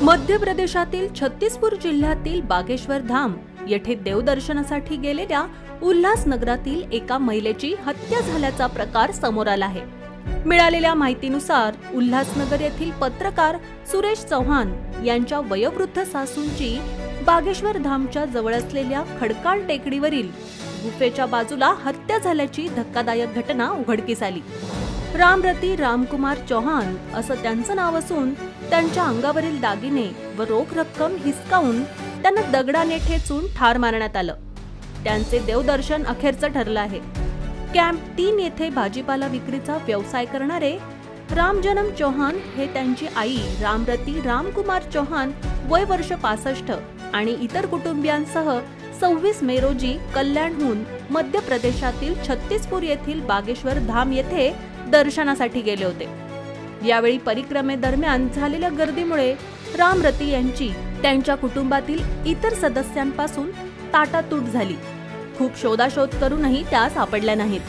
मध्य प्रदेशातील छत्तीसपूर जिल्ह्यातील बागेश्वर धाम येथे देवदर्शनासाठी गेलेल्या उल्हासनगरातील एका महिलेची हत्या झाल्याचा प्रकार समोर आला आहे। मिळालेल्या माहितीनुसार उल्हासनगर येथील पत्रकार सुरेश चव्हाण यांच्या वयोवृद्ध सासूंची बागेश्वर धामच्या जवळ असलेल्या खडकाळ टेकडीवरील गुफेच्या बाजूला हत्या झाल्याची धक्कादायक घटना उघडकीस आली। रामरती रामकुमार चौहान असं त्यांचं नाव असून त्यांच्या अंगावरील दागिने व रोख रक्कम हिसकावून त्यांना दगडाने ठेचून ठार मारण्यात आलं। त्यांचे देवदर्शन अखेरचं ठरलं आहे। कॅम्प 3 येथे भाजीपाला विक्रीचा व्यवसाय करणारे रामजनम चौहान हे त्यांची आई रामरती रामकुमार चौहान वय वर्ष 65 आणि इतर कुटुंबियांसह 26 मे रोजी कल्याणहून मध्य प्रदेशातील छत्तीसपूर येथील बागेश्वर धाम येथे दर्शनासाठी गेले होते। यावेळी परिक्रमेदरम्यान झालेल्या गर्दीमुळे रामरती यांची त्यांच्या कुटुंबातील इतर सदस्यांपासून ताटातूट झाली। खूप शोधाशोध करूनही त्या सापडल्या नाहीत।